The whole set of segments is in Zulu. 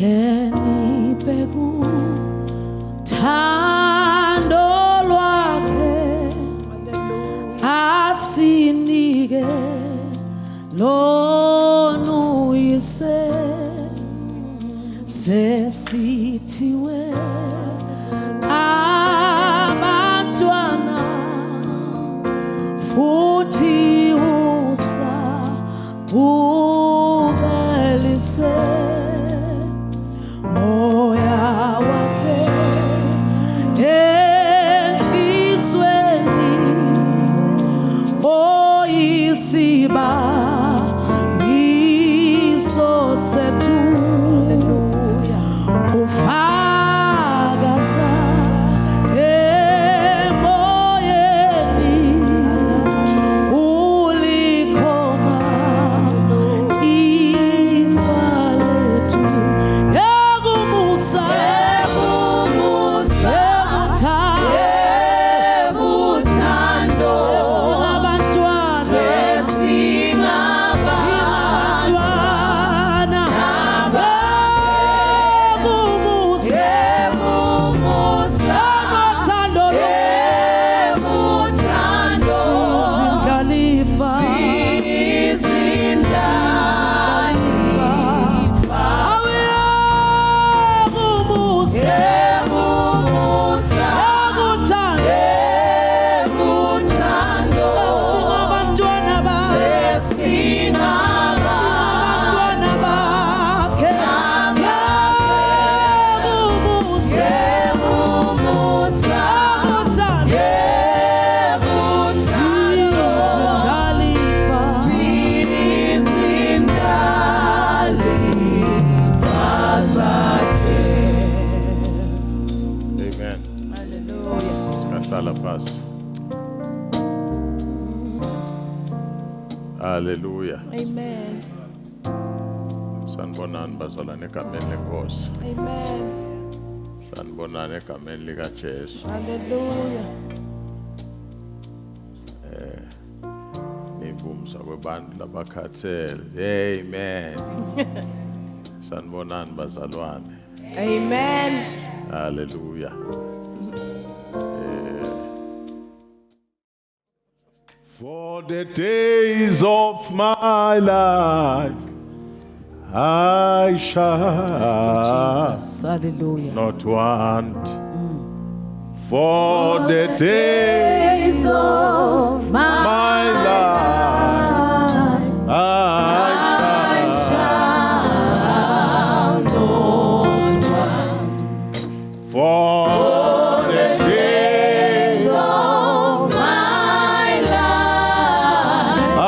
Kenipegu Tando lwake Asinige Lonu ise Sesitiwe Abantwana Futhi usa Ubelise Moya wake Enhlizweni Oyisiba Iso setu Ufagaza Emoyeni Ulikoma Ifaletu Egumusa Egutando Sesingabantwana Hallelujah. Amen. Sanibonani bazalwane egameni lenkosi. Amen. Sanibonani egameni lika Jesu. Hallelujah. Ngivumsa kwebantu labakhathele. Amen. Sanibonani bazalwane. Amen. Hallelujah. For the days of my life, I shall not want. For the days of my life, I shall not want. For the days of my life, I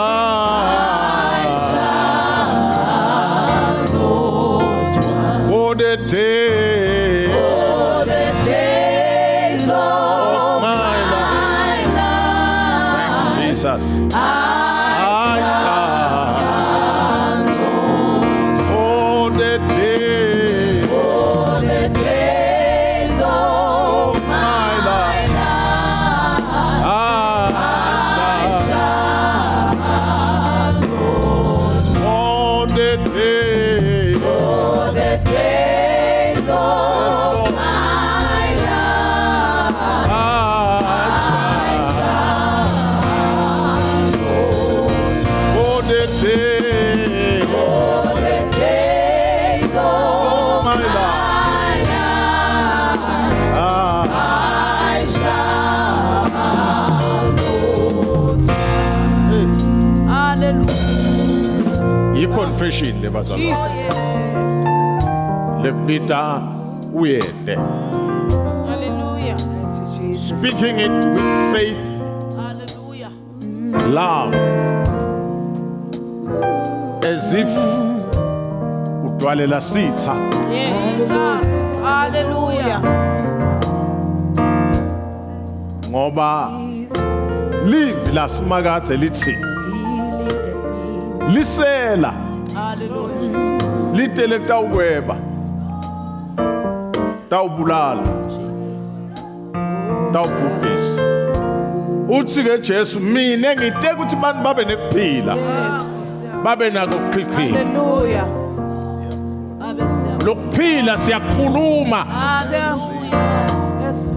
shall not want. For the days of my life, Jesus, I shall not. For the days of my life, I shall not. For the days of my life, I shall not. For the days of my life, I shall not. Hallelujah. I-confession le bazalwane. Le bita uyende. Hallelujah. Speaking it with faith, Hallelujah. love, as if udwalela sitha. Jesus. Hallelujah. Ngoba live lasimakade lithi lisela Hallelujah. litele tawukweba tawubulala Jesus. tawubhubhisa. Uthi ke Jesu mina ngiteka ukuthi abantu babe nekuphila Yes. babe nako ukuphila. Hallelujah. Abe siyabonga. lokuphila siyakhuluma. Yes.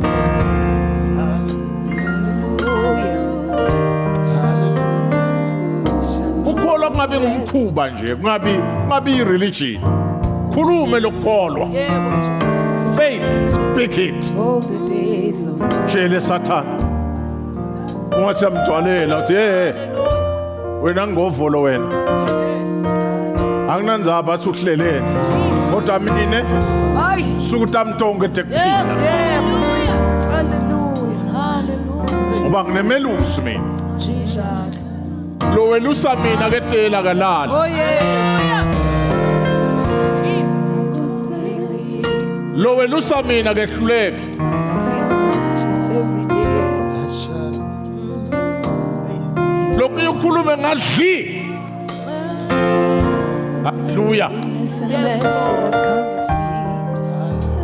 Ukukholwa kungabi ngumkhuba nje, kungabi religion. Khulume lokukholwa. Faith, speak it. All the days of Tshele Satan. Ungathi amgcwalela uthi wena ngovolo wena. Anginanzaba athi uhlelene. Kodwa mina sukuthi amtonge tekuphila. Hallelujah. Uba nginemelusi mina. Jesus. Lo welusa mina ketela kalala. Oh yes. Lo welusa mina kehluleke. every day. Lokhu ukhulume ngadli. Hallelujah. Goodness and Yes, mercy Lord. that covers me.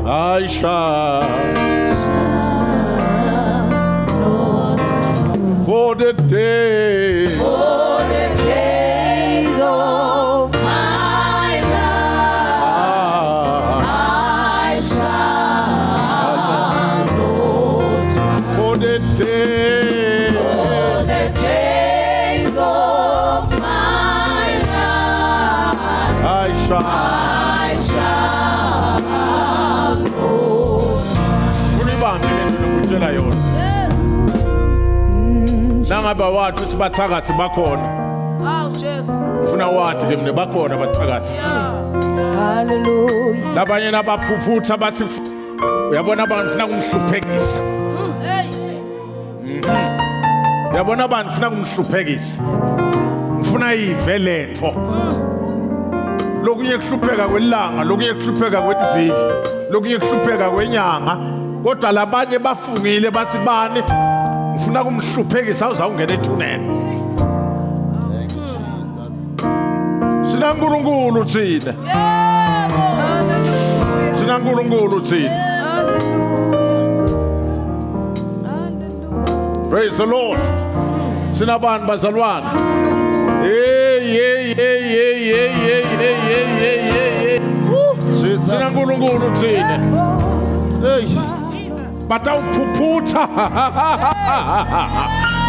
Aisha. For the day. For the days of my life, I shall not. For the day. For the days of my life, Aisha. I shall not. Kulibangile ngikutshela yona. Nangaba wathi uthi bathakathi bakhona. Oh Jesus. Ufuna wathi ke mina bakhona bathakathi. Yeah. Hallelujah. Labanye nabaphuphutha bathi uyabona abantu ufuna kumhluphekisa. Hey. Uyabona abantu ufuna kumhluphekisa. Ufuna ive lento. Lokunye kuhlupheka kwelanga, lokunye kuhlupheka kweviki, lokunye kuhlupheka kwenyanga. Kodwa labanye bafungile bathi bani ufuna kumhluphekisa uzawungena ethuneni. Sina uNkulunkulu thina. Sina uNkulunkulu thina. Praise the Lord. Sina bani bazalwana. Hey. Sina uNkulunkulu thina. Hey. Bata uphuphutha.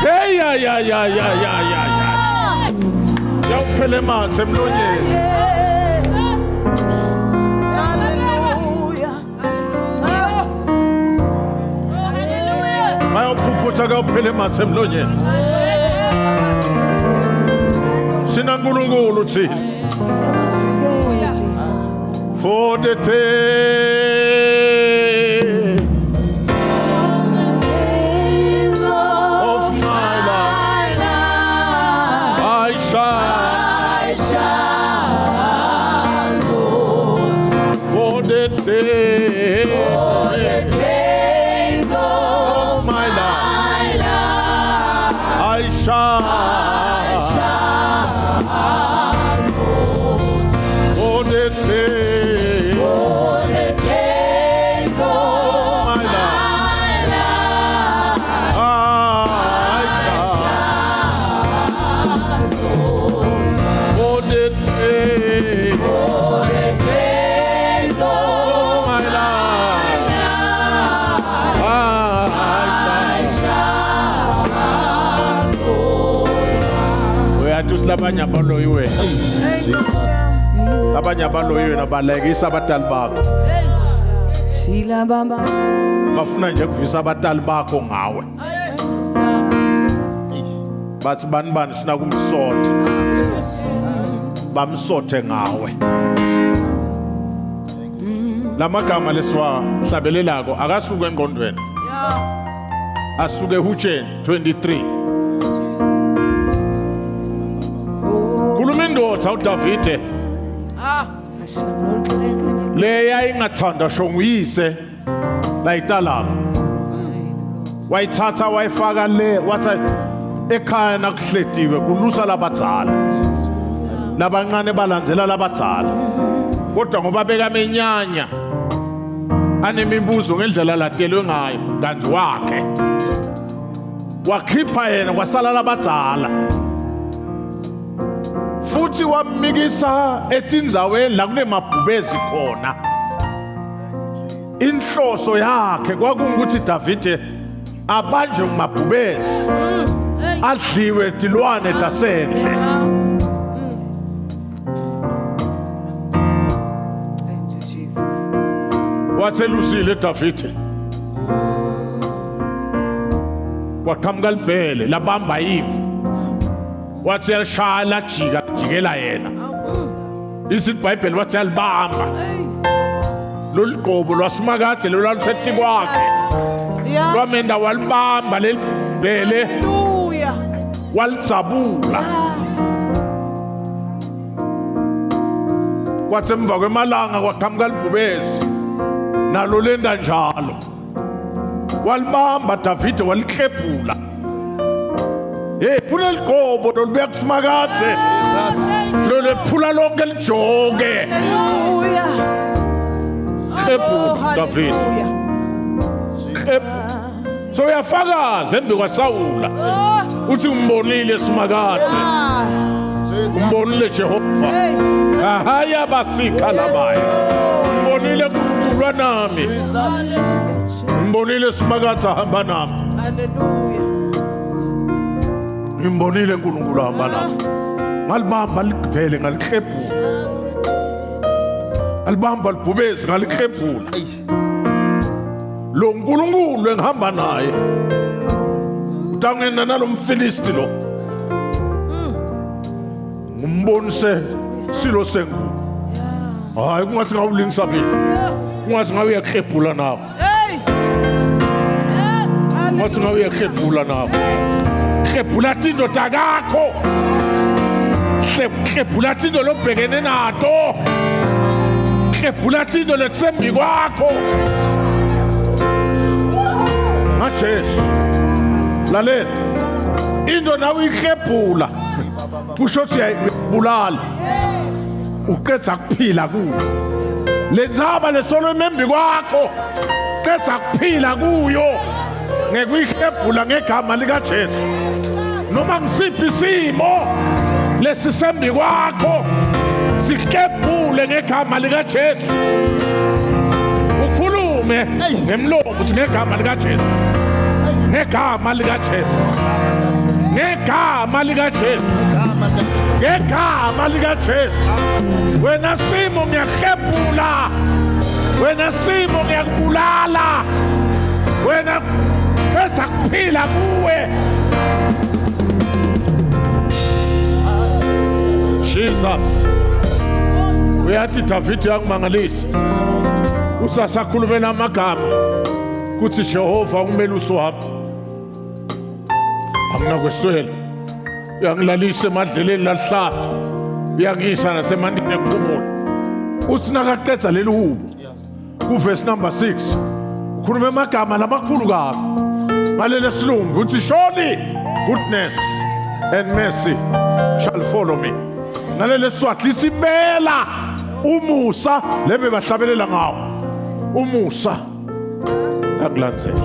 Hey ya. Yawuphele amanzi emlonyeni. Bayawuphuphuthwa kawuphele amanzi emlonyeni. Sina uNkulunkulu thina. For the day of my life, I shall not. For the day of my life, I shall not. For the day labanye abaloyiwe labanye abaloyiwe nabalekisa abadali bakho Shila Baba. bafuna nje kuvisa abadali bakho ngawe bathi bani sina kumsotha bamsothe ngawe lamagama leswa hlabelelako akasuka engqondweni asuke eHutsheni 23 Kulumindotha uDavide I shall not lack any leya ingathanda shonguyise la italanga wayithatha wayifaka le wathi ekhaya nakuhlediwe kulusa labadzala labancane balandzela labadzala kodwa ngoba beka menyanya anemibuzo ngendlela ladelwe ngayo kanti wakhe wakhipha yena kwasala labadzala futhi wamikisa etinzaweni la kunemabhubezi khona inhloso yakhe kwakungukuthi Davide abanjwe ngumabhubezi adliwe tilwane tasendle. Thank you, Jesus. Watselusile Davide waqhamuka libhele labamba ivu wathi yalishaya lajikela yena. IBhayibheli wathi yalibamba lolu gqobo lwasimakade lolwalusethi kwakhe lwamenda walibamba leli bhele walidzabula. Kwathi emva kwemalanga kwaqhamuka libhubezi nalo lenda njalo walibamba Davide waliklephula. Kuleli gqobo lolubuya kusimakade lolephula lonke lijoke. Klephula Davide. So uyafakaza embi kwaSawula uthi umbonile simakade, umbonile Jehova. Haya basika labaya, umbonile kulwa nami, umbonile simakade ahamba nami. Imbonile uNkulunkulu ahamba nami. Ngalibamba liphele ngaliklephula, alibamba libhubezi ngaliklephula. Lo uNkulunkulu engihamba naye utangena nalo mfilisti lo ngumbonise silo sengu. Hayi kungathi ngawulingisa mina, kungathi ngawuyaklephula nawo, kungathi ngawuyaklephula nawo. Klephula tindo takakho, klephula tindo lobhekene nato, klephula tindo letsembi kwakho. Jesu lalela into nawe iklephula kusho ukuthi uyayibulala uqedza kuphila kuyo lenzaba lesolo embi kwakho qedza kuphila kuyo ngekuyiklephula ngegama lika Jesu. Noma ngisiphi isimo lesisembi kwakho siklephule ngegama lika Jesu. Ukhulume ngemlomo uthi ngegama lika Jesu, ngegama lika Jesu, ngegama lika Jesu, ngegama lika Jesu. Wena simo ngiyaklephula, wena simo ngiyakubulala, wena besa kuphila kuwe. Jesus uyathi Davide yangimangalisa usasakhulumela amagama kuthi Jehova umelusi wami anginakweswela, uyangilalisa emadleleni lahlala, uyangisa nasemandini ephumula. Uthi nakaqedza leli hubo kuverse number 6 ukhuluma amagama lamakhulu kabi ngaleli silumbi uthi surely goodness and mercy shall follow me. Ngaleli Siswati lithi impela umusa lebe bahlabelela ngawo, umusa akulandzela.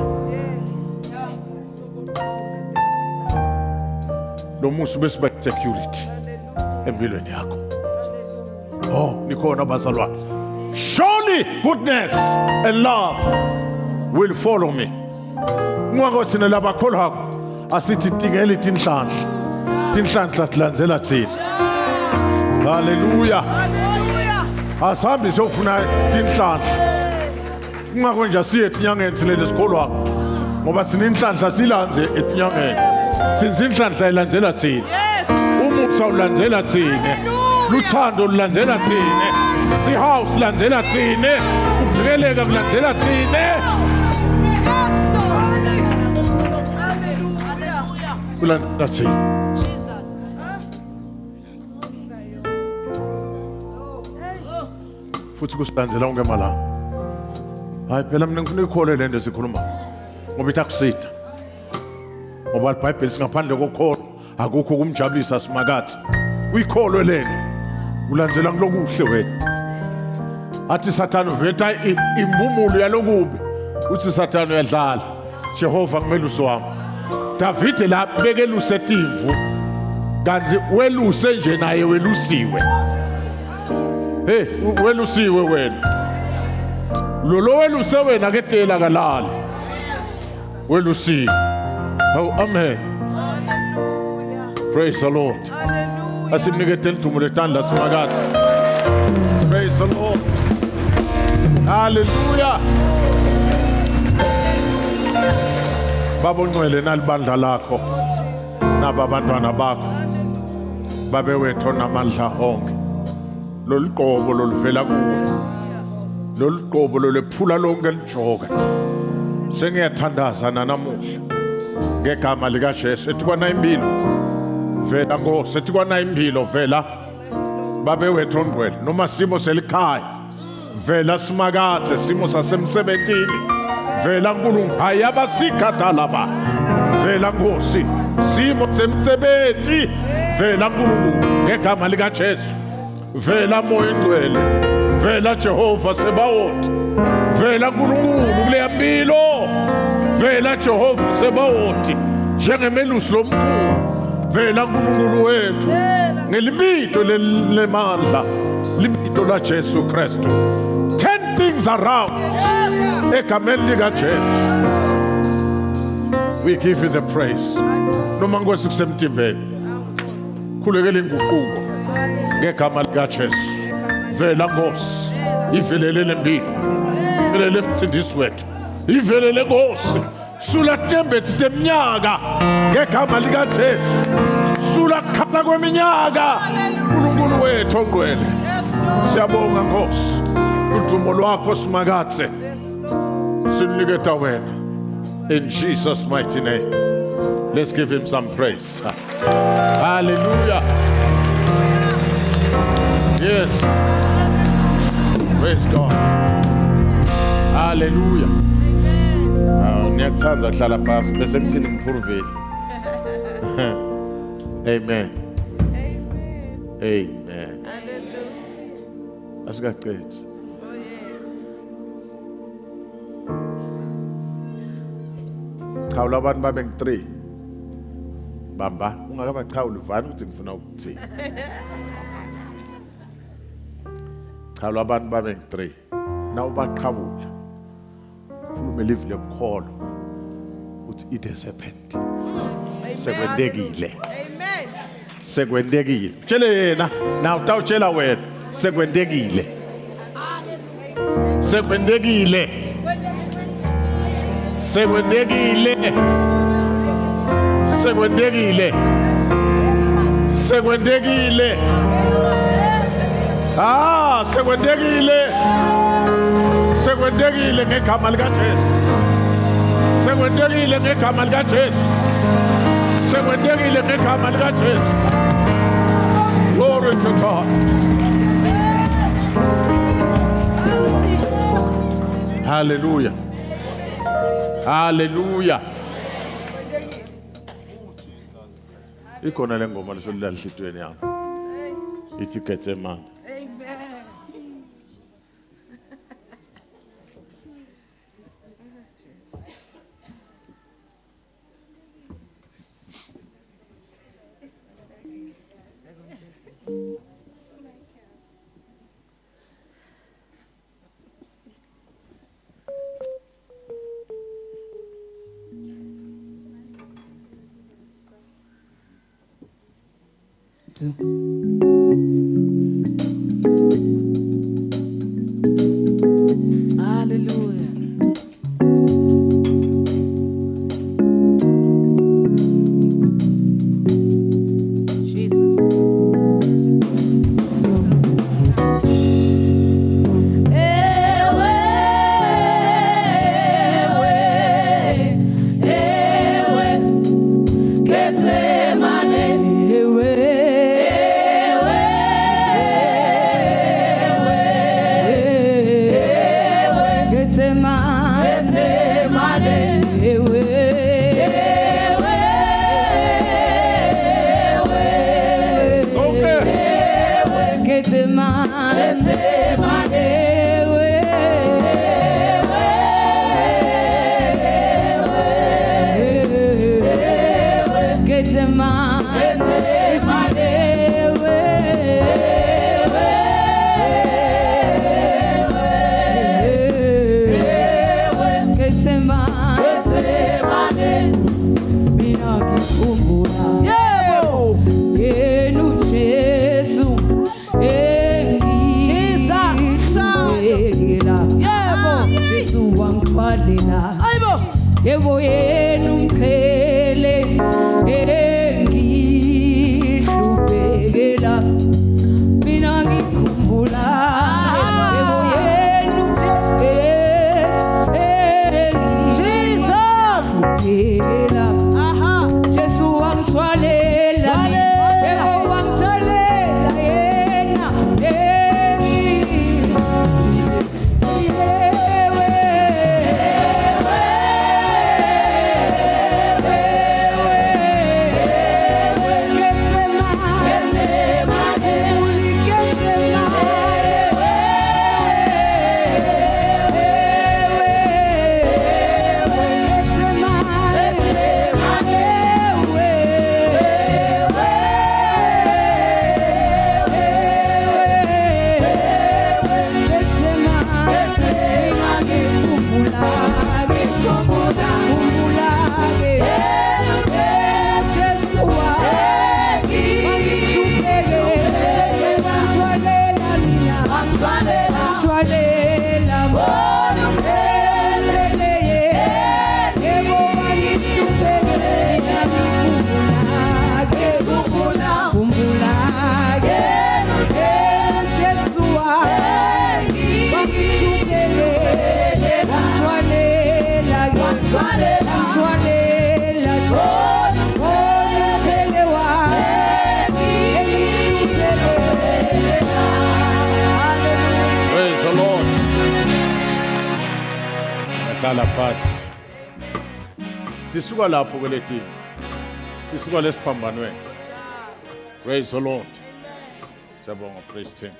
Lo musa besiba security empilweni yakho. Oh, nikhona bazalwane. Surely goodness and love will follow me. Ngwako sina labakholwa asithi tingeli tinhlanhla tilandzela thina. Hallelujah. Asabi sofuna tinhlanhla. Ngakho nje siye etinyangeni silele sikholwa ngoba sina inhlanhla silandze etinyangeni. Since inhlanhla ilandzela thina. Umusa ulandzela thina. Luthando lulandzela thina. Si house landzela thina. Uvikeleka kulandzela thina. Ulandzela thina. Futhi kusilandzela onke malanga. Hayi phela mina ngifuna ikhole le nto sikhuluma ngoba itakusida. Ngoba iBhayibheli singaphandle kokholo akukho kumjabulisa simakade. Uyikholwe le nto ulandzela ngilokuhle wena. Athi Sathane uveta imbumulo yalokubi. Uthi Sathane uyadlala. Jehova ngumelusi wami. Davide la bekeluse etimvu. Kanti weluse nje naye welusiwe. Hey, welusiwe wena. Lolo weluse wena ke tela kalala. Welusi. Oh, amen. Praise the Lord. Asimnikethe lithumo letandla simakathi. Praise the Lord. Hallelujah. Baba ungcwele nalibandla lakho naba abantwana bakho babe wethu namandla onke. Loliqobo loluvela kuwe. Loliqobo lolephula lonke lijoka. Sengiyathandazana namuhla ngegama lika Jesu ethi kwana impilo vela Nkosi ethi kwana impilo vela babe wethu ongcwele noma simo selikhaya vela simakathe simo sasemsebentini vela Nkulunkulu hayabasikhatha laba vela Nkosi simo semsebenzi vela Nkulunkulu ngegama lika Jesu vela moya ongcwele vela Jehova Sebawothi vela Nkulunkulu kule mpilo vela Jehova Sebawothi njengemelusi lomkhulu vela Nkulunkulu wethu ngelibito lemandla libito la Jesu Kristu turn things around egameni lika Jesu we give you the praise noma ngwesi kusemtimbeni khulekela inguquko ngegama lika Jesu vela Nkosi ivelele lempilo velele msindisi wethu ivelele Nkosi sula tembethi temnyaka ngegama lika Jesu sula khala kweminyaka uNkulunkulu wethu ongcwele siyabonga Nkosi udumo lwakho simakathe siniketa wena in Jesus mighty name. Let's give him some praise. Hallelujah. Yes. Praise God. Hallelujah. Ngiyakuthanda hlala phasi bese ngithini mphuruveli. Amen. Amen. Hallelujah. Asikaqedi. Khawula abantu babe ngi3. Bamba, ungakabachawuli uvani ukuthi ngifuna ukuthi. Khawula abantu babe ngi3. Nawu baqhabula. Khuluma ilivile ukukholo. Uthi it has happened. Sekwendekile. Amen. Sekwendekile. Tshele yena, na utawutshela wena, sekwendekile. Sekwendekile. Sekwendekile. Sekwendekile. Sekwendekile. Ah, sekwendekile. Sekwendekile ngegama lika Jesu. Sekwendekile ngegama lika Jesu. Sekwendekile ngegama lika Jesu. Glory to God. Hallelujah. Hallelujah. Ikhona le ngoma lesolila lihlitweni yami. Ithi Gethsemane. Amen. Hallelujah. Jesus. Gethsemane. wangithwalela Ayibo. yebo yena umqhele engihluphekela mina ngikhumbula yebo yena uthe Jesus. engihluphekela Aha. Jesu wangithwalela yebo wangithwalela yena Praise the Lord. Hlala phansi. Tisuka lapho kweleti. Tisuka lesiphambanweni. Praise the Lord. Siyabonga praise team.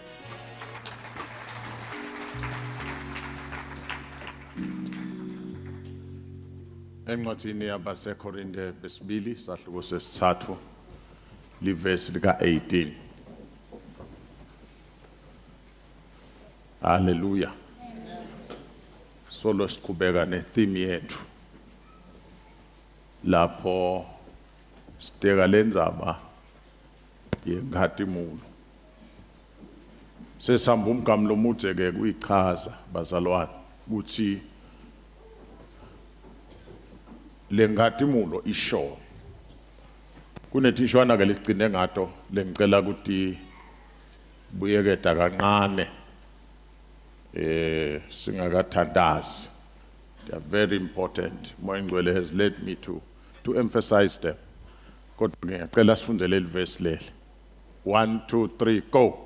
Encwadini yabaseKorinte besibili sahluko sesithathu livesi lika-18. Hallelujah. Solo siqhubeka netheme yethu. Lapho siteka lenzaba yenkhatimulo. Sesihamba umgamo lomude ke kuyichaza bazalwane ukuthi lenkhatimulo isho. Kunethishwana ke ligcine ngato lengicela ukuthi buyeketa kancane. Singakathandazi. They are very important. Moyingcwele has led me to emphasize them. Kodwa ngiyacela sifunde leli verse leli. 1 2 3 go.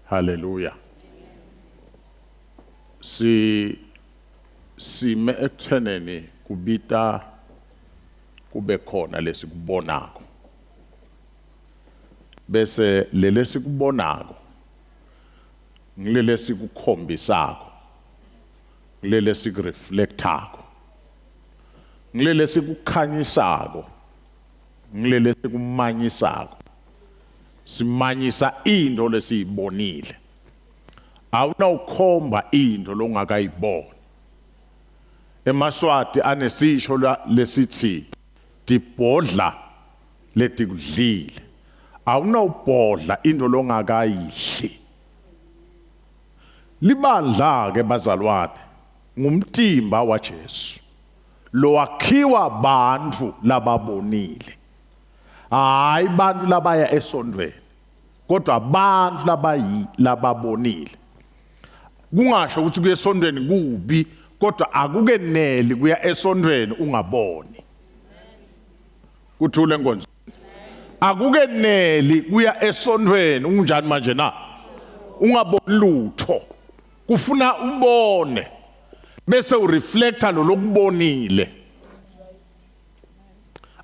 Hallelujah. Si me ekutheneni kubita kube khona lesikubonako. Bese lele sikubonako ngilele sikukhombisako. Ngilele sikureflectako. Ngilele sikukhanyisako. Ngilele sikumanyisako. Simanyisa into lesiyibonile. Awunawukhomba into longakayibona. EmaSwati anesisho lesithi tibhodla letikudlile. Awunawubhodla into longakayidli. Libandla ke bazalwane ngumtimba waJesu. Lo wakhiwa abantu lababonile. Hayi bantu labaya esondweni kodwa abantu lababonile. Kungasho ukuthi kuye esondweni kubi kodwa akukeneli kuya esondweni ungaboni. Kuthule nkonzo. Akukeneli kuya esondweni unjani manje na? Ungaboni lutho. Kufuna ubone bese ureflecta lo lokubonile.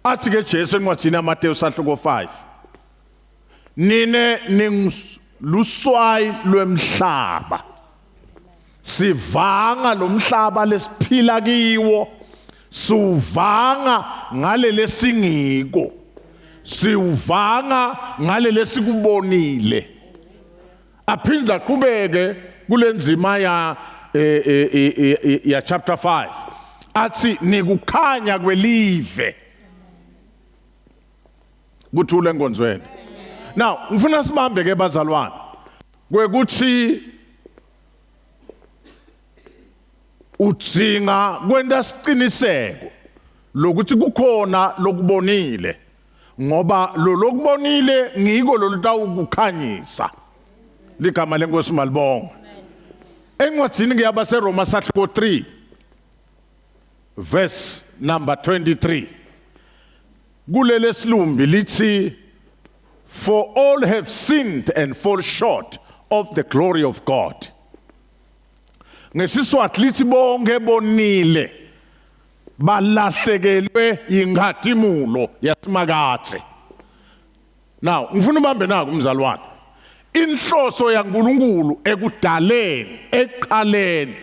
Athi ke Jesu encwadini yaMateyu sahluko 5. Nine ninguluswayi lwemhlaba. Sivanga lo mhlaba lesiphila kiwo. Suvanga ngale lesingiko. Siuvanga ngale lesikubonile. aphinda qhubeke kulenzima ya chapter 5 athi nikukhanya kwelive kuthule enkonzweni. Now ngifuna sibambe ke bazalwane kwekuthi utsinga kwenta siqiniseko lokuthi kukhona lokubonile ngoba lo lokubonile ngiko lolutawukukhanyisa ligama lenkosi malibonga. Encwadini ke yabaseRoma sahloko 3 verse number 23 kulele silumbi lithi for all have sinned and fall short of the glory of God. Ngesiswati lithi bonke bonile balahlekelwe ingathimulo yasimakathe. Now ngifuna ubambe nako umzalwane. Inhloso yaNkulunkulu ekudaleni eqaleni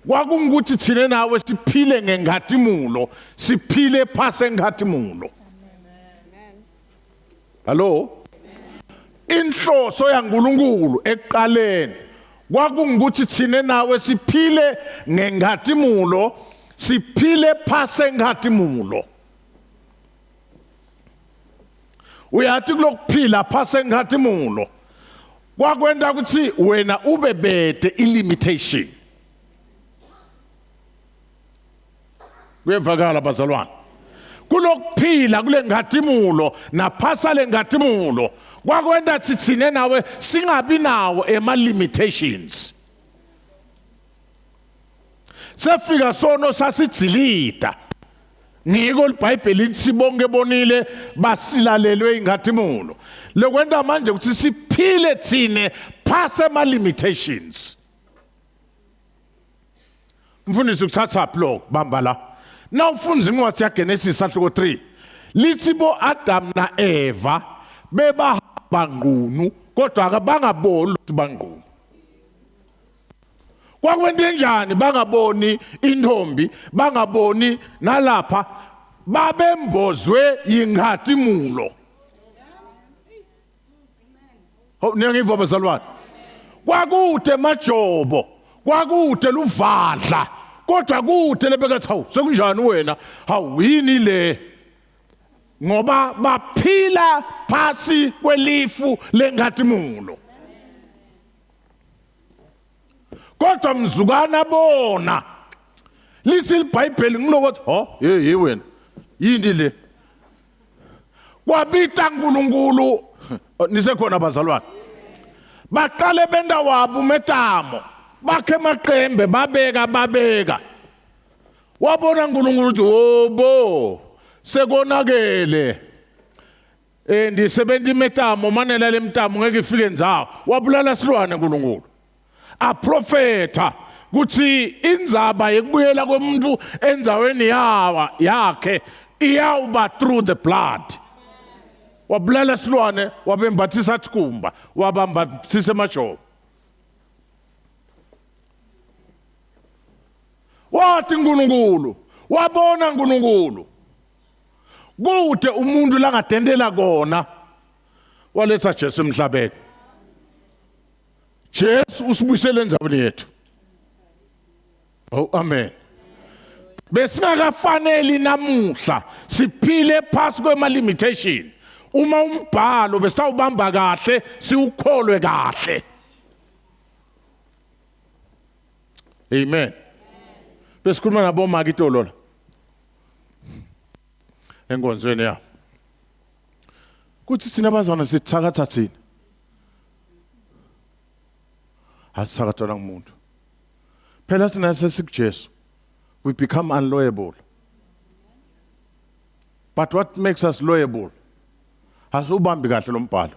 kwakungukuthi thina nawe siphile ngengathimulo, siphile phase ngathimulo. Hello? Inhloso yaNkulunkulu eqaleni kwakungukuthi thina nawe siphile ngengathimulo, siphile phase ngathimulo. Uyathi kulokuphila phase ngathimulo kwakwenda ukuthi wena ube bede ilimitation. Kuyevakala bazalwane. Kulokuphila kule ngathimulo naphasa le ngathimulo kwakwenda thina nawe singabi nawo ema limitations. Sefika sono sasijilida ngiko iBhayibheli lithi bonke bonile basilalelwe ingathimulo. Lokwenda manje ukuthi siphile thine phase ema limitations. Mfundisi ukuthatha blog bamba la. Na ufunza incwadi yaGenesis sahloko 3 lithi bo Adam na Eva bebahamba ngqunu kodwa akabangaboni ukuthi bangqunu. Kwakwende njani bangaboni intombi, bangaboni nalapha babembozwe ingathimulo. Niyangizwa bazalwane? Kwakude majobo, kwakude luvadla, kodwa kude lebekathi hawu sekunjani wena? Hawu yini le? Ngoba baphila phasi kwelifu lengathimulo. Kodwa mzukana bona lithi iBhayibheli ngilokuthi hey wena yini le? Kwabita uNkulunkulu nisekhona bazalwane. Baqale benda wabo umetamo bakhe maqembe babeka wabona uNkulunkulu uthi wobo sekonakele ndisebenta imetamo manela lemtamo ngeke ifike nzawo wabulala silwane uNkulunkulu. A profeta kuthi inzaba yekubuyela komuntu enzaweni yakhe iyawuba through the blood. Wabulala silwane wabembathisa thikumba wabambathisa emajobo. Wathi uNkulunkulu wabona uNkulunkulu kude umuntu la ngadendela kona waletha Jesu emhlabeni. Jesu usibuyisele enzabeni yethu. Oh amen. Besingakafanele namuhla siphile phasi kwema limitation. Uma umbhalo besawubamba kahle siukholwe kahle. Amen. Besikhuluma nabo makitolola. Enkonzweni ya. Kuthi sina bazona sithakatha thina. Asakathola ngumuntu. Phela sina sesikuJesu. We become unloyable. But what makes us loyable? Asubambi kahle lo mbhalo.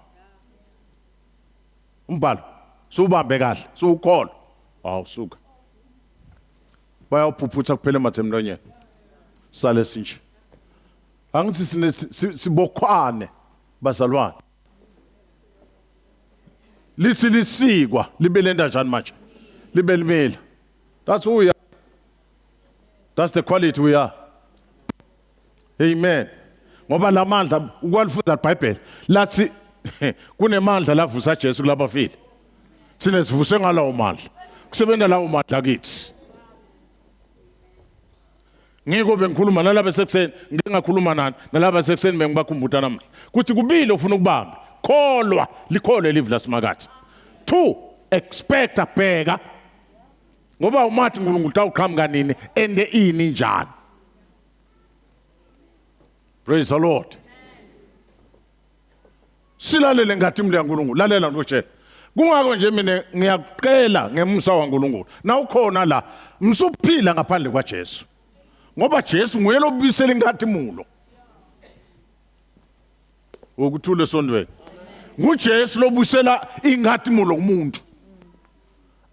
Umbhalo subambe kahle, sukholo. Awusuka. Bayawuphuputha kuphela emathemlonyeni. Sale sinje. Angithi sibokhwane bazalwane. Lithi lisikwa libe lenda njani manje? Libe limela. That's who we are. That's the quality we are. Amen. Ngoba lamandla ukwalifunda iBhayibheli lathi kunemandla lavusa Jesu kulabafile. Sinesivuse ngalawo mandla. Kusebenza lawo mandla kithi. Ngiko bengikhuluma nalabo sekuseni, ngingakhuluma nani, nalabo sekuseni bengibakhumbuta namhla. Kuthi kubili ufuna ukubamba. Kholwa, likholwe live lasimakathi. 2, expect abheka. Ngoba umathi uNkulunkulu tawuqhamuka nini ende ini njani. Praise the Lord. Silalele ngathi imli yaNkulunkulu, lalela ngokutshela. Kungako nje mina ngiyaqela ngemusa waNkulunkulu. Na ukhona la, msuphila ngaphandle kwaJesu. Ngoba Jesu nguye lobuyisela inkazimulo. Ukuthule esondweni. NguJesu lobuyisela inkazimulo kumuntu.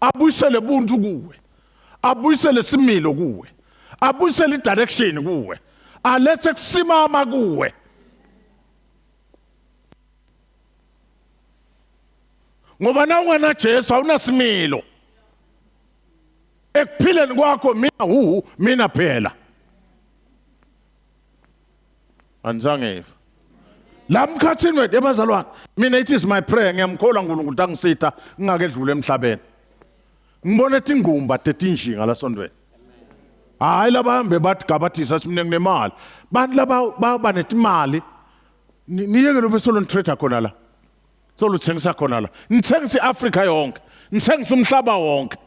Abuyisele ubuntu kuwe. Abuyisele isimilo kuwe. Abuyisele idirection kuwe. Alethe kusimama kuwe. Ngoba na ungana Jesu awunasimilo. Ekuphileni kwakho mina phela. Anzange. Lamkhathini wethu ebazalwane, mina it is my prayer ngiyamkholwa uNkulunkulu tangisitha ngingakedlula emhlabeni. Ngibona ethi ingqumba tetinjinga la sondweni. Hayi labahambe bathi gabathisa simne kunemali. Bantu laba banetimali. Niyeke lo besolo ntrade khona la. Solo tsengisa khona la. Nitsengisa iAfrika yonke. Nitsengisa umhlaba wonke.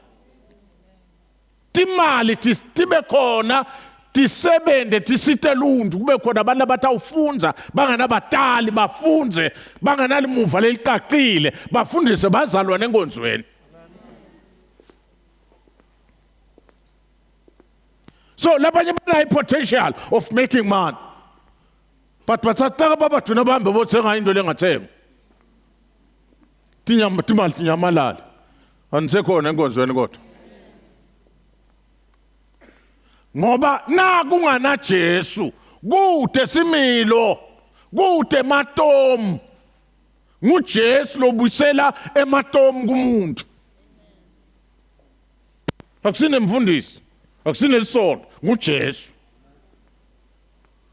Timali tibe khona. Tisebende tisite lundu kube khona abantu abatawufunza banganabatali bafunze banganalimuva leliqaqile bafundise bazalwane enkonzweni. So labanye bana potential of making money, but batsataka baba thuna bahambe bothenga into lengathengwa timali tinyamalala anisekhona enkonzweni kodwa. Ngoba na kungana Jesu kude similo kude matom nguJesu lobuyisela ematom kumuntu. Akusine mfundisi, akusine lisonto, nguJesu.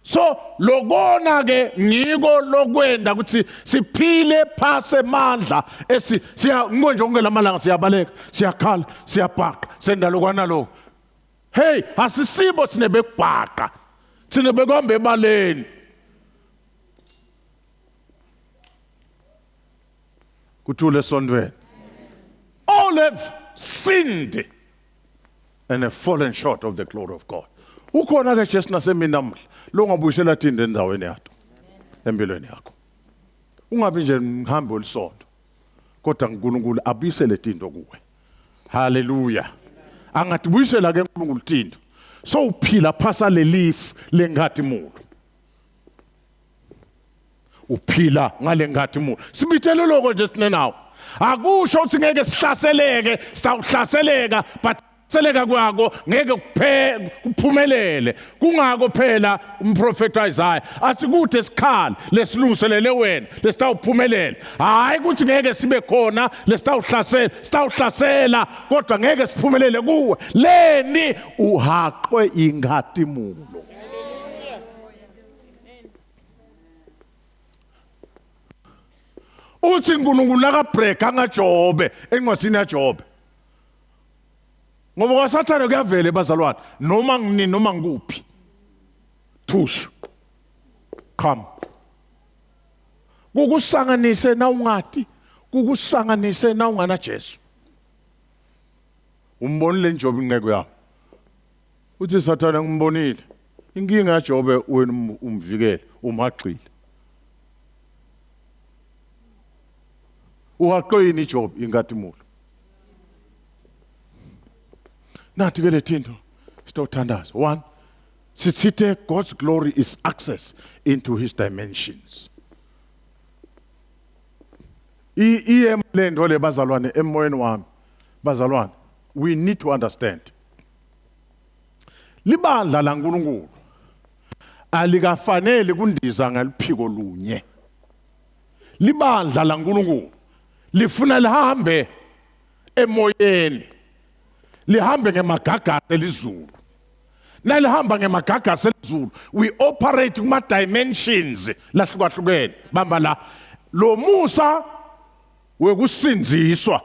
So lokona ke ngiko lokwenda ukuthi siphile phase mandla siya ngonje onke lamalanga siyabaleka siyakhala siyabhaqa senda lokwana lo. Hey, asisibo sinebekubhaqa. Sinebekombe ebaleni. Kuthule esondweni. All have sinned and have fallen short of the glory of God. Ukhona ke Jesu nasemini namhla lo ngabuyisela thinde endaweni yakho. Empilweni yakho. Ungabi nje mhambi olisonto. Kodwa uNkulunkulu abuyisele into kuwe. Hallelujah. Angathi buyisela ke uNkulunkulu tinto. So uphila phasa lelifu lenkazimulo. Uphila ngale nkazimulo. Sibithele lokho nje sine nawo. Akusho ukuthi ngeke sihlaseleke, sitawuhlaseleka but seleka kwako ngeke kuphumelele. Kungako phela umprofeti Isaiah athi kude sikhala lesilungiselele wena lesitawuphumelela. Hayi ukuthi ngeke sibe khona lesitawuhlasela, sitawuhlasela kodwa ngeke siphumelele kuwe. Leni uhaqwe inkazimulo. Uthi uNkulunkulu nakabreak ngaJobe encwasini yaJobe. Ngoba kwasathana kuyavela ebazalwane noma ngini noma ngikuphi. Thush. Come. Kukusanganise na ungati, kukusanganise na ungana Jesu. Umbonile njobe ingceko yakho. Uthi sathana ngimbonile. Inkinga yaJobe wena umvikele, umhaqile. Uhaqoyini iJobe inkazimulo. Nathi ke lethinto sitothandaza. 1, sithithe God's glory is access into his dimensions. Iyemlendo le bazalwane emoyeni wami. Bazalwane, we need to understand. Libandla laNkulunkulu alikafanele kundiza ngaliphiko lunye. Libandla laNkulunkulu lifuna lihambe emoyeni. Lihambe ngemagagasi elizulu. Nalihamba ngemagagasi elizulu, we operate kuma dimensions lahlukahlukene. Bamba la lo musa wekusinziswa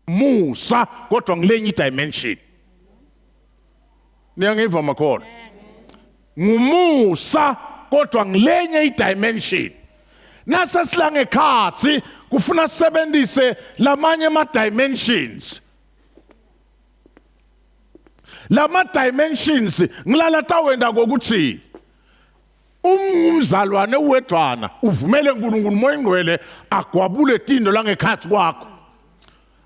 musa kodwa ngilenye dimension. Niyangiva makhona? Ngumusa kodwa ngilenye dimension. Nasa silange khathi kufuna sisebenzise lamanye ama dimensions. Lama dimensions ngilala tawenda ngokuthi umzalwane uwedwana uvumele uNkulunkulu moya ngcwele agwabule tindo langekhathi kwakho.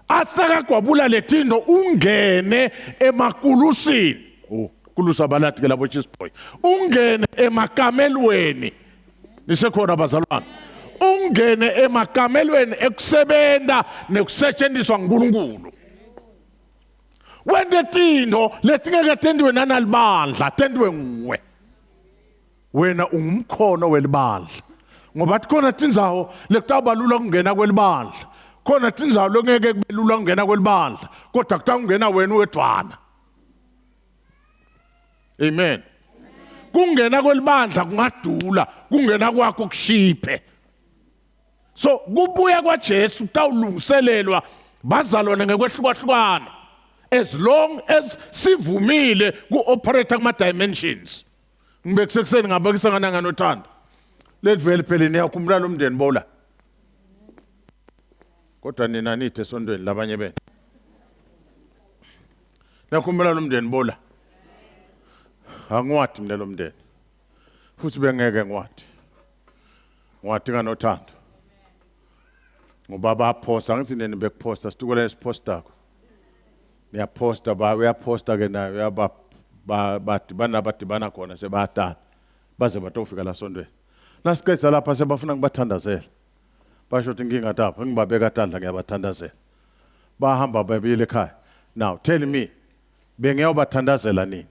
Asaka gwabula letindo ungene emakulusini. Kulusa balati ke labo chisboy. Ungene emakamelweni. Nisekhona bazalwane. Ungene emakamelweni ekusebenta nekusetshenziswa uNkulunkulu. Wende tindo letingeke tendiwe nanalibandla tendiwe nguwe. Wena ungumkhono welibandla. Ngoba khona tindzawo lekutabalula ukungena kwelibandla. Khona tindzawo lokungeke kubelula ukungena kwelibandla. Kodwa kutawungena wena wedwana. Amen. Kungena kwelibandla kungadula, kungena kwakho kushiphe. So kubuya kwaJesu kutawulungiselelwa bazalwane ngekwehlukahlukana. As long as sivumile ku-operate kuma-dimensions. Ngibekusekuseni ngabekisangana nganothando. Letvele phela niyakhumbula lo mndeni bola. Kodwa nina nithe esondweni labanye benu. Niyakhumbula lo mndeni bola. Angiwadi mina lo mndeni. Futhi bengeke ngiwadi. Ngiwadi nganothando. Ngoba baphosta ngithi nini bekuphosta situkule isipostako. Niyaposta uyaposta ke nayo yaba badibana khona sebatana baze batofika la sondweni. Nasiqedza lapha sebafuna ngibathandazela. Basho ukuthi ngingatapha ngibabeka tandla ngiyabathandazela. Bahamba babile ekhaya. Now tell me bengiyobathandazela nini?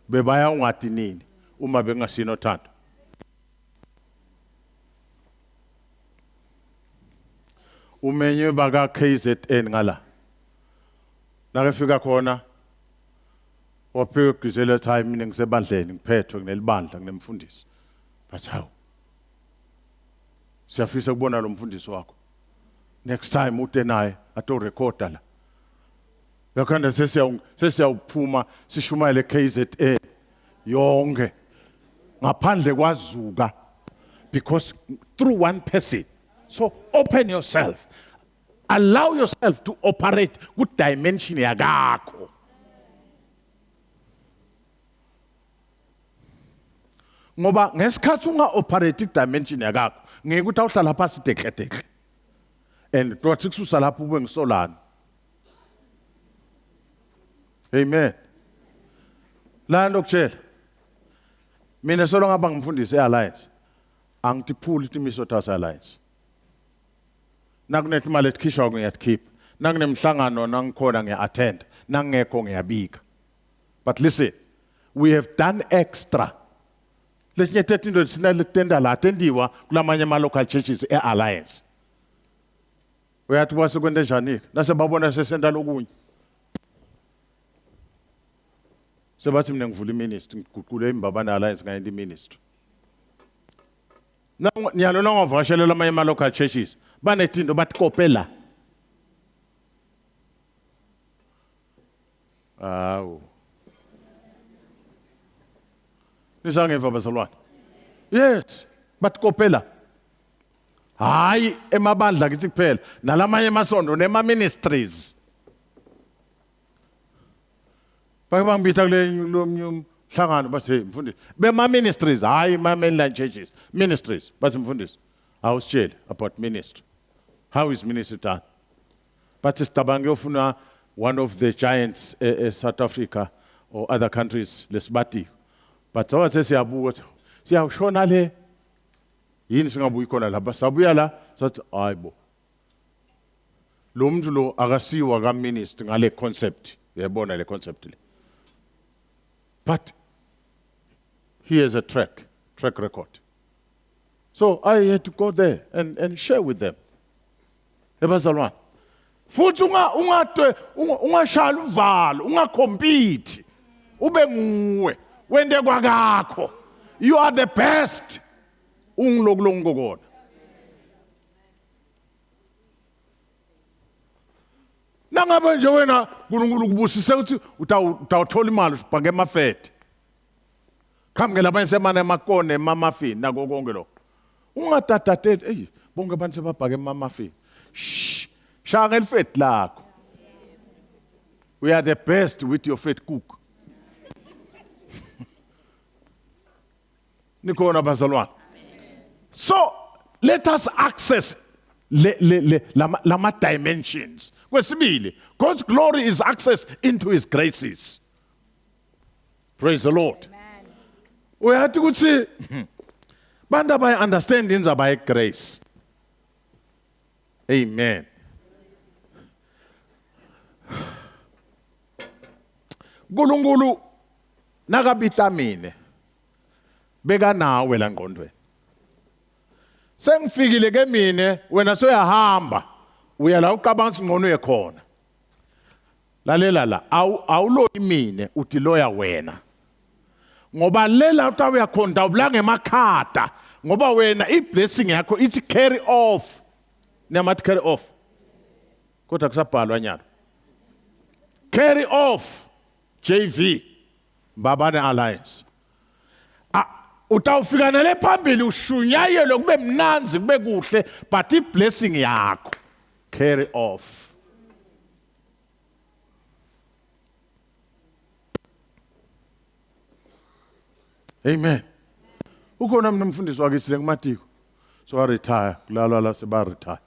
Bebaya ungadi nini uma bengasino thando? Umenye baka KZN ngala. Nakafika khona waphekizela time mina ngisebandleni ngiphethwe nginelibandla nginemfundisi. But how? Siyafisa ukubona lo mfundisi wakho. Next time ute naye ato recorda la. Yakhanda sesiyawuphuma sishumayele KZN yonke ngaphandle kwaZuka because through one person. So open yourself. Allow yourself to operate good dimension yakakho. Ngoba ngesikhathi unga operate dimension yakakho ngeke ukuthi awuhlala phansi tekle. And kwathi kususa lapho ube ngisolana. Amen. La ndokutshela. Mina solo ngaba ngimfundise eAlliance. Angitiphuli itimiso tasa Alliance. Nakunethi imali ethikhishwa ngiyakhipha. Nakunemhlangano nangikhona ngiya-attend. Nangekho ngiyabika. But listen, we have done extra. Lesinye into sinalitenda la attendiwa kulamanye ama-local churches e-Alliance. Uyathi kwasekwente njani? Nase babona sesenta lokunye. Sebathi mina ngivula iministry ngiguqule iMbabane Alliance ngayenza iministry. Niyalona ngavakashelela amanye ama-local churches. Banetindo batikopela. Awu. Nisangeva bazalwane. Yes, batikopela. Hayi emabandla kithi kuphela nalamanye emasondo nema-ministries. Bangibita kule mhlangano bathi mfundisi bema-ministries hayi ma-mainline churches ministries bathi mfundisi awusitshele about ministry. How is ministry done? But sicabange ufuna one of the giants South Africa or other countries lesibati. But sawathi siyabuka siyawushona le yini singabuyi khona lapha sabuya la sathi hayibo lo muntu lo akasiwa ka ministry ngale concept yabona le concept le. But he has a track record. So I had to go there and share with them. Ebazalwane. Futhi ungashala uvalo, ungacompete. Ube nguwe, wende kwakakho. You are the best. Ungilokulongo kona. nangabe nje wena uNkulunkulu kubusise ukuthi utawuthola imali ubhange emafete khamngela abanye semana emakone emamafini nako konke lokho ungadadateli bonke abantu sebabhake emamafini shanga elifete lakho we are the best with your fat cook nikhona bazalwane so let us access lama dimensions kwesibili God's glory is access into his graces. Praise the Lord. Uyathi ukuthi bantu abaya understand indaba ye grace. Amen. uNkulunkulu nakabita mina beka nawe la ngqondweni. Sengifikile ke mina wena soyahamba uya la uqabanga ukuthi ngqono yekhona. Lalela la awuloyi mina uthi loya wena. Ngoba lela utawuya khona ubulanga emakhada ngoba wena iblessing yakho ithi carry off. Nemathi carry off. Kodwa kusabhalwa nyalo. Carry off JV Mbabane Alliance. Utawufika nale phambili ushunyayelo kube mnanzi kube kuhle but iblessing yakho carry off. Amen. Ukhona mina umfundisi wakithi lengimatiko so wa retire kulalwa la seba retire.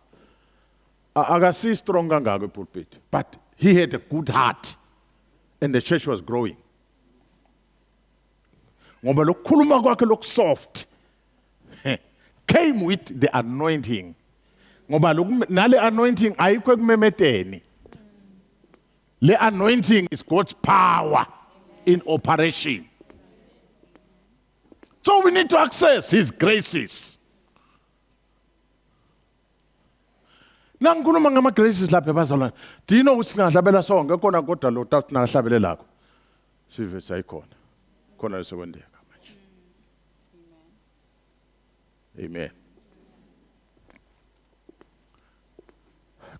Akasi strong kangaka epulpit but he had a good heart and the church was growing. Ngoba lokukhuluma kwakhe lokusoft came with the anointing. Ngoba nale anointing ayikho ekumemeteni. Le anointing is God's power in operation. So we need to access his graces. Nangikhuluma ngama graces lapha bazalwane. Do you know ukuthi singahlabela sonke khona kodwa lo tathi singahlabele lakho. Sive sayikhona. Khona lesokwendeka manje. Amen.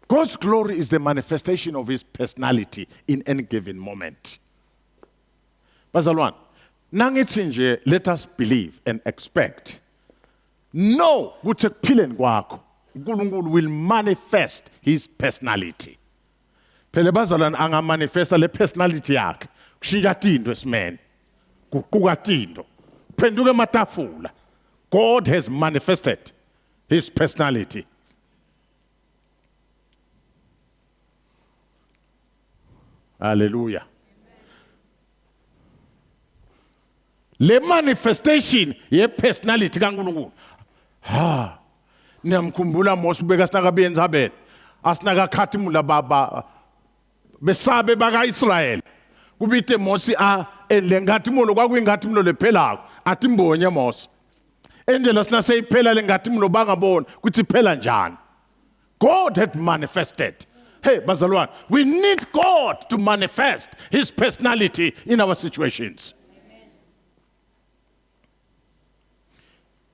God's glory is the manifestation of his personality in any given moment. Bazalwane, nangithi nje let us believe and expect. No, ukuthi ekuphileni kwakho uNkulunkulu will manifest his personality. Phela bazalwane angamanifesta le personality yakhe kushintsha into esimene. Kuquka into. Phenduke ematafula. God has manifested his personality. Hallelujah. Le manifestation ye personality kaNkulunkulu. Niyamkhumbula Mose ubeka sinakabenza abena. Asinaka khathimula baba besabe baka Israel. Kubithe Mose lengathimolo kwakuyingathimolo lephelayo. Athi mbonye Mose. Endlela sina seyiphela lengathimolo bangabona ukuthi iphela njani. God had manifested. Hey, bazalwane, we need God to manifest his personality in our situations.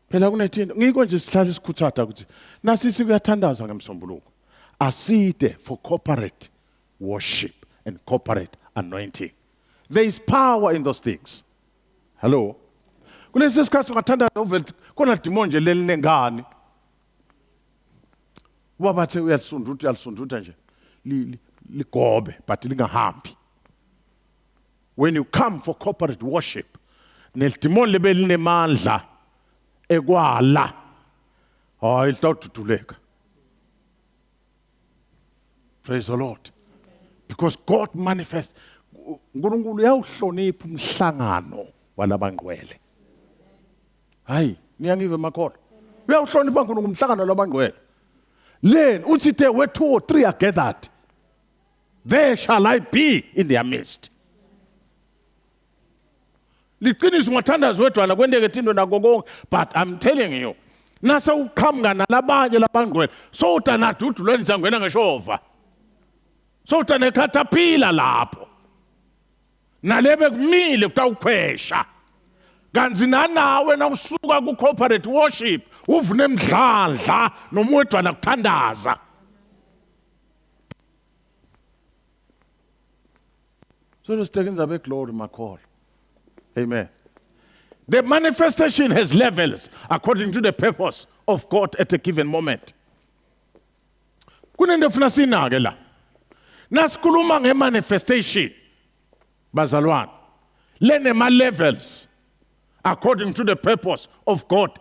Phela kunethinto ngiko nje sihlala isikhuthatha ukuthi nasisi kuyathandaza ngemsombuluko. Aside for corporate worship and corporate anointing. There is power in those things. Hello. Kulesi sikhathi ungathandaza uvela khona demon nje lelinengani. Wabathe uyalisundutha nje. Ligobe but lingahambi. When you come for corporate worship, neldemon lebe linemandla ekwala. Ilitawududuleka. Praise the Lord. Because God manifests. uNkulunkulu uyawuhlonipha umhlangano walabangcwele. Hayi, niyangive makholo. Uyawuhlonipha uNkulunkulu umhlangano walabangcwele. Then uthi there were 2 or 3 are gathered. There shall I be in their midst. Liqiniso ngathandaza wedwa la kwendeke thindo nagokonke but I'm telling you nasa ukhamga nalabanye labangcwele so utanadudulweni sangena ngeshova. So utanekhathapila lapho. Nalebe kumile kutawukhwesha. Kanzi nanawe nawusuka ku corporate worship uvune emdlandla nomwedwana kuthandaza. So let's take in the glory, my call. Amen. The manifestation has levels according to the purpose of God at a given moment. Kunento funa sinake la. Nasikhuluma ngemanifestation. Bazalwane. Lenema levels according to the purpose of God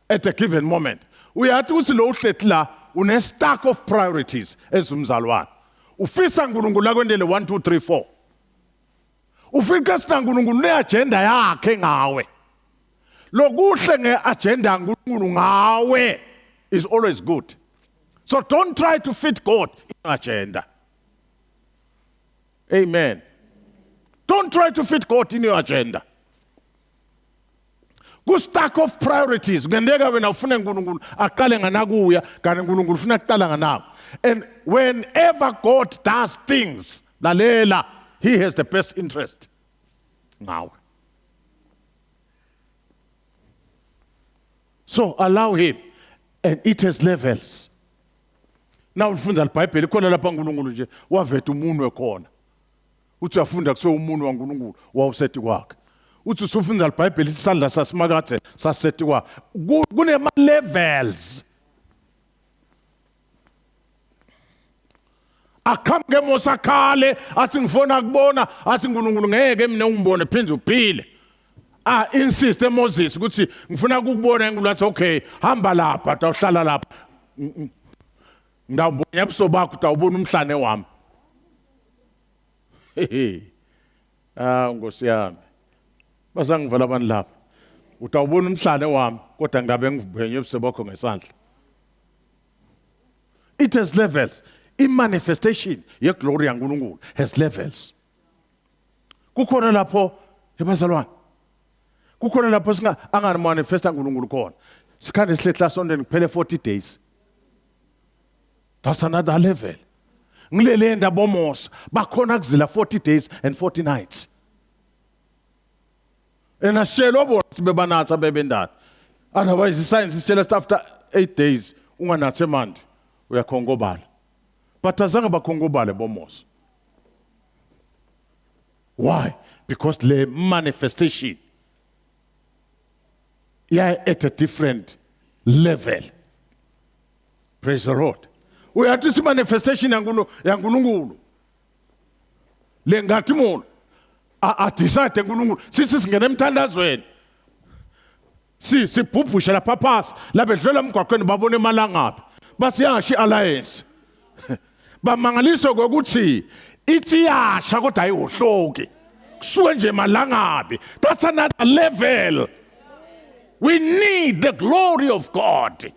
at a given moment. Uyathi usilo uhletla une stack of priorities ezumzalwane. Ufisa uNkulunkulu akwendele 1 2 3 4. Ufika sina uNkulunkulu neagenda yakhe ngawe. Lokuhle ngeagenda uNkulunkulu ngawe is always good. So don't try to fit God in your agenda. Amen. Don't try to fit God in your agenda. Ku stack of priorities ngendeka wena ufuna uNkulunkulu aqale nganakuya kanti uNkulunkulu ufuna aqala nganawe. And whenever God does things, lalela, he has the best interest. Now. So allow him, and it has levels. Now ufunda iBhayibheli khona lapha uNkulunkulu nje wavetha umuntu ekhona. Uthi uyafunda kuso umuntu waNkulunkulu wawusethi kwakhe. Uthi usufunda iBhayibheli isandla sasimakathe sasethi kwa. Kunema levels. Akhamke mosakhale athi ngifona kubona athi uNkulunkulu ngeke mina ungibone phinde uphile. Insist Moses ukuthi ngifuna ukubona uNkulunkulu athi okay hamba lapha awuhlala lapha. Ngawubona ebuso bakho utawubona umhlane wami. Nkosi yami. Basangivala abantu lapha. Utawubona umhlane wami kodwa ngabe ngivhenye ebuso bakho ngesandla. It has levels. In manifestation, your glory and has levels. Kukhona lapho ebazalwane. Kukhona lapho singa angani manifesta uNkulunkulu khona. Sikhande sihletla sondeni kuphele 40 days. That's another level. Ngilele ndabomos bakhona kuzila 40 days and 40 nights. Enashelo bona sibebanatha bebendana. Otherwise the science is just after 8 days unganathe manje uyakhongobala. But azange bakhongobale bomos. Why? Because the manifestation at a different level. Praise the Lord. We have to see manifestation yangununkulu. Lengathi umuntu decide ngununkulu sithi singena emthandazweni. Siphupusha la papas la bedlela emgwaqweni babone malangapi. Basiyashi alliance. Bamangaliso ngokuthi ithi yasha kodwa ayiwohloki kusuke nje malangabi. That's another level. We need the glory of God.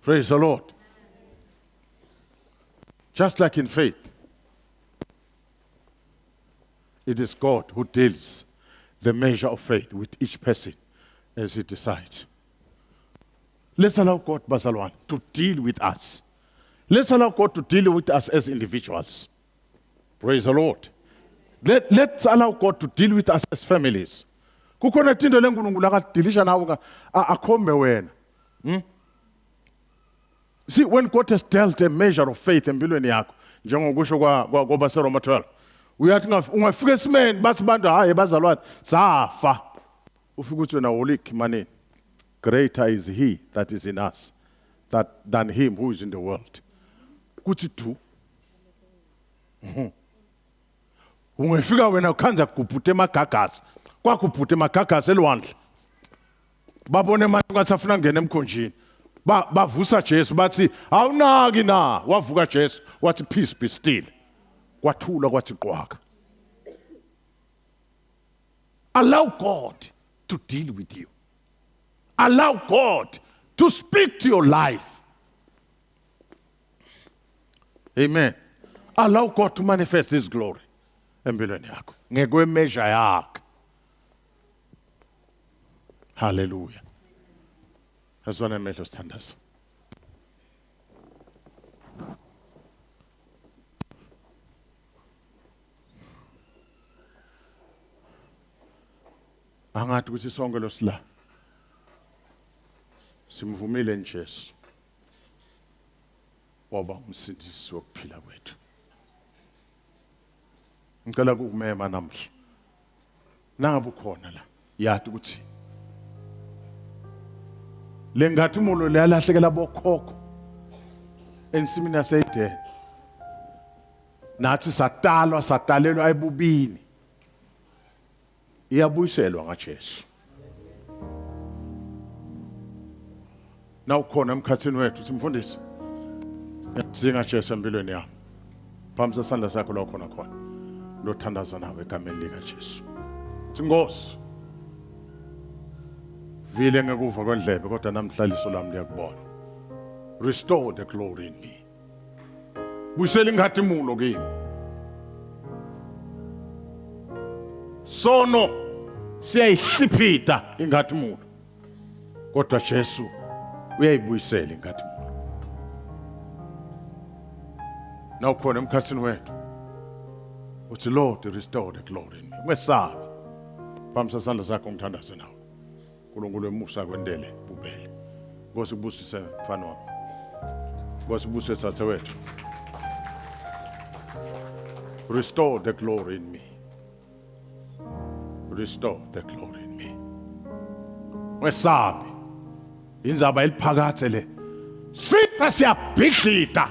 Praise the Lord. Just like in faith, it is God who deals the measure of faith with each person as he decides. Let's allow God, Bazalwan, to deal with us. Let's allow God to deal with us as individuals. Praise the Lord. Let's allow God to deal with us as families. Kukhona into leNkulunkulu akadilisha nawe akhombe wena. See, when God has dealt a measure of faith empilweni yakho, njengokusho kwaBaseroma 12, uyathi ungafika esimeni bathi bantu hayi bazalwane safa. Ufika uthi wena wolikhi manini. Greater is he that is in us than him who is in the world. Kuthi tu. Ungefika wena ukhanza kuphuta emagagasi. Kwakuphuta emagagasi elwandle. Babone manje ngasafuna ngene emkhonjini. Bavusa Jesu bathi awunaki na wavuka Jesu wathi peace be still. Kwathula kwathi qwaka. Allow God to deal with you. Allow God to speak to your life. Amen. Allow God to manifest his glory empilweni yakho ngekwe measure yakho. Hallelujah. Asona emehlo sithandaza. Angathi ukuthi sonke lo sila simvumile njesu. waba umsindisi wokuphila kwethu. Ngicela ukumema namhla. Nangabe ukhona la, yathi ukuthi lengathi umulo leyalahlekela bokhokho ensimini yaseEden. Nathi satalelwa ebubini. Iyabuyiselwa ngaJesu. Na ukhona emkhathini wethu uthi mfundisi, ngiyadinga Jesu empilweni yami. Phambi sesandla sakho la khona khona. Lothandaza nawe egameni likaJesu. Nkosi. Vile ngekuva kwendlebe kodwa namhlaliso lami liyakubona. Restore the glory in me. Buyisela ingathemulo kimi. Sono siyayihlipita ingathemulo. Kodwa Jesu uyayibuyisela ingathemulo. Na ukhona emkhathini wethu. Uthi Lord restore the glory in me. Ungesabi. Phambi sesandla sakho ngithandaze nawe. uNkulunkulu emusa kwendele bubele. Nkosi kubusise mfana wami. Nkosi kubusise thathe wethu. Restore the glory in me. Restore the glory in me. Wesabi. Inzaba eliphakathe le. Sitha siyabhidlita.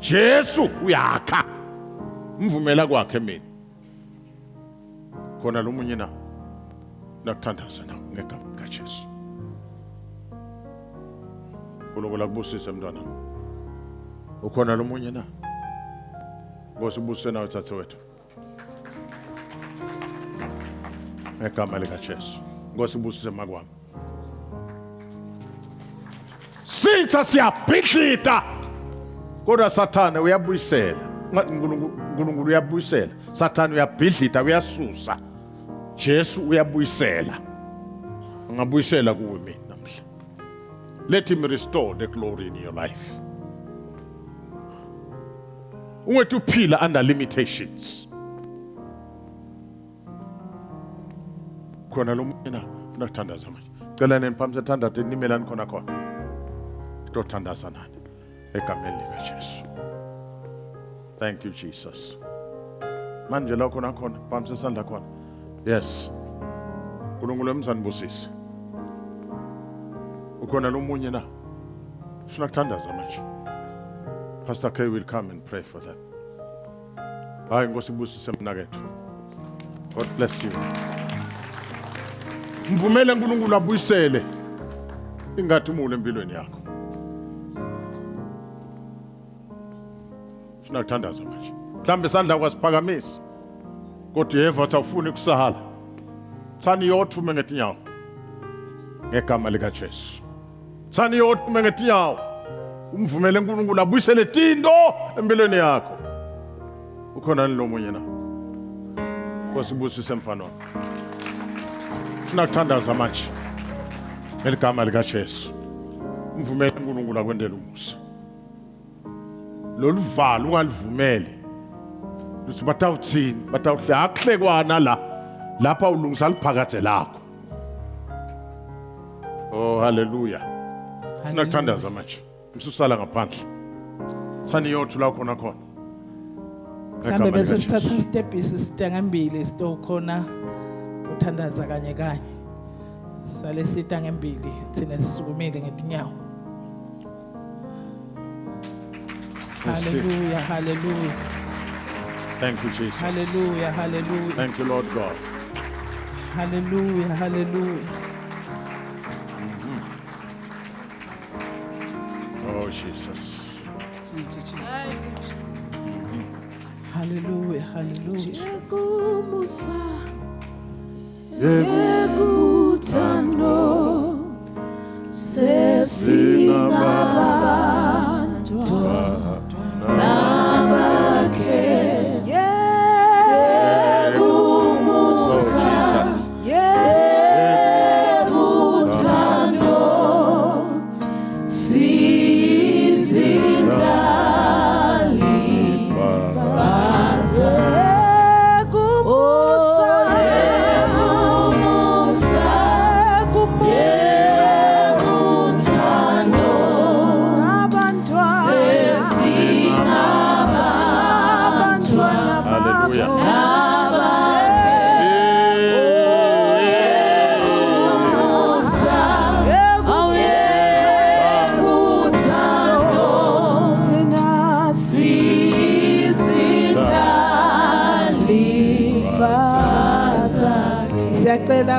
Jesu uyakha. Mvumela kwakhe mina. Khona lo munye na nakuthandaza nawe ngegama likaJesu. uNkulunkulu akubusise mntwana. Ukhona lo munye na? Nkosi ubusise nawe thathe wethu. Ngegama likaJesu. Nkosi ubusise makwami. Sitha siyabhidlita. Kodwa Sathane uyabuyisela. uNkulunkulu uyabuyisela. Sathane uyabhidlita uyasusa. Jesu uyabuyisela. Ungabuyisela kuwe mina namhla. Let him restore the glory in your life. Ungethi uphila under limitations. Khona lo munye na unathandaza manje. Cela nemphambi sethandathe nimelani khona khona. Ngitothandaza nani egameni likaJesu. Thank you Jesus. Manje la khona khona phambi sesandla khona. Yes. uNkulunkulu emzanibusise. Ukhona lo munye na? Sifuna kuthandaza manje. Pastor K will come and pray for them. Hayi Nkosi ibusise mnakethu. God bless you. Mvumele uNkulunkulu abuyisele ingathumulo empilweni yakho. Sifuna kuthandaza manje. Mhlambe sandla kwasiphakamisa. Kodwa Yehova awufuni kusala. Thani yothume ngetinyawo. Ngegama likaJesu. Thani yothume ngetinyawo. Umvumele uNkulunkulu abuyisele tinto empilweni yakho. Ukhona lo munye na? Nkosi ibusise mfana wami. Funa kuthandaza manje. Ngeligama likaJesu. Umvumele uNkulunkulu akwendele umusa. Lolu valo ungalivumele. Luthi batawuthini? Batawuhle akuhlekwana la. Lapha ulungisa liphakathe lakho. Oh hallelujah. Funa kuthandaza manje. Msusala ngaphandle. Thani yothu la khona khona. Kambe bese sithatha step isitanga ngembili sitokhona uthandaza kanye kanye. Sale sitanga ngembili thina sisukumile ngetinyawo. Hallelujah, hallelujah. Thank you Jesus. Hallelujah, hallelujah. Thank you Lord God. Hallelujah, hallelujah. Oh Jesus. Hallelujah, hallelujah. Yekumusa, yekutano, sesingabantwa nabake. Yekumusa, yekutano,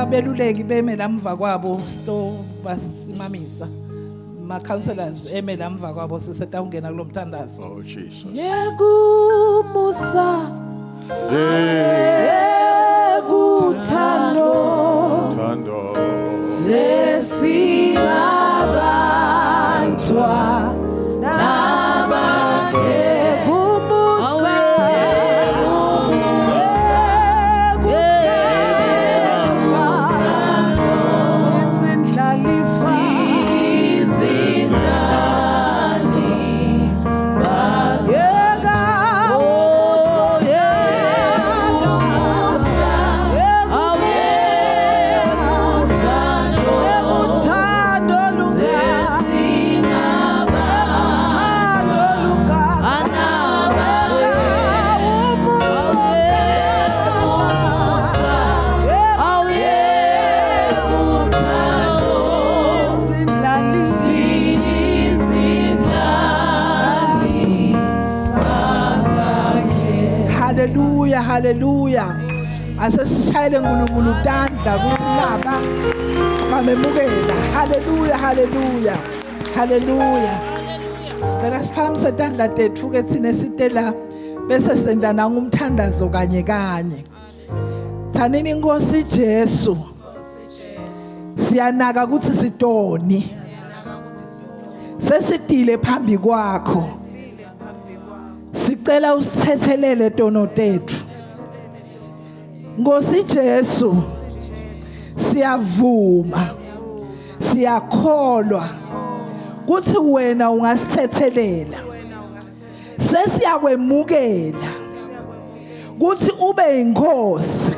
abeluleki beme lamva kwabo sto basimamisa ma counselors eme lamva kwabo siseta ungena kulomthandazo. Oh Jesus. Yegumusa Yegutando Thando. Sesingabantwa nabakegumusa Hallelujah. Asesishayele uNkulunkulu tandla kuthi laba bamemukela. Hallelujah, hallelujah. Hallelujah. Sena siphakamisa tandla tethu ke thina sitela bese senda nangumthandazo kanye kanye. Thanini Nkosi Jesu. Siyanaka ukuthi sitoni. Sesidile phambi kwakho. Sicela usithethelele tono tethu. Nkosi Jesu siyavuma siyakholwa kuthi wena ungasthethelela sesiyakwemukela kuthi ube inkosi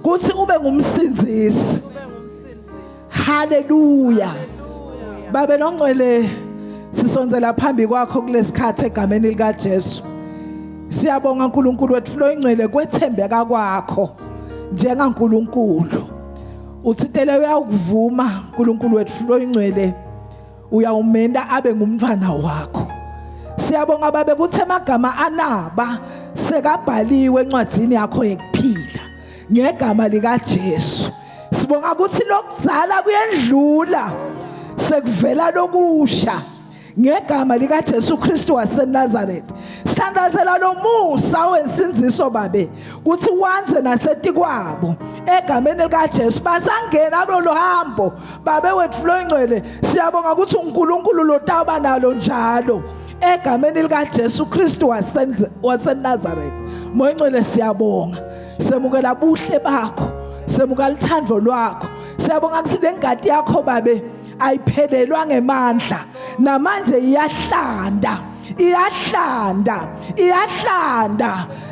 kuthi ube ngumsindzisi. Hallelujah. Babe nongcwele sisonzela phambi kwakho kulesikhathi egameni lika Jesu. Siyabonga uNkulunkulu wethu lo ingcwele kwethembeka kwakho njengaNkulunkulu. Uthithele uyakuvuma uNkulunkulu wethu lo ingcwele uyawumenda abe ngumntwana wakho. Siyabonga babe kuthi amagama anaba sekabhaliwe encwadini yakho yekuphila ngegama lika Jesu. Sibonga ukuthi lokuzala kuyendlula sekuvela lokusha ngegama lika Jesu Kristu waseNazaretha. Sithandazela lo musa wensinziso babe kuthi wanze nasetikwabo egameni lika Jesu basangena lo hambo babe wethu lo ingcwele. Siyabonga ukuthi uNkulunkulu lo tawuba nalo njalo egameni lika Jesu Kristu waseNazaretha. Moya ingcwele siyabonga. Semukela buhle bakho, semukela uthando lwakho. Siyabonga ukuthi lengadi yakho babe ayiphelelwa ngemandla namanje iyahlanda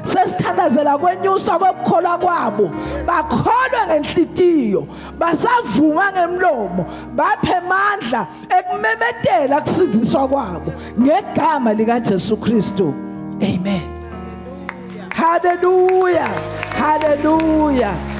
sesithandazela kwenyusa kokukholwa kwabo bakholwe ngenhlitiyo basavuma ngemlomo baphe amandla ekumemetela kusindiswa kwabo ngegama lika Jesu Kristu. Amen. Hallelujah. Hallelujah.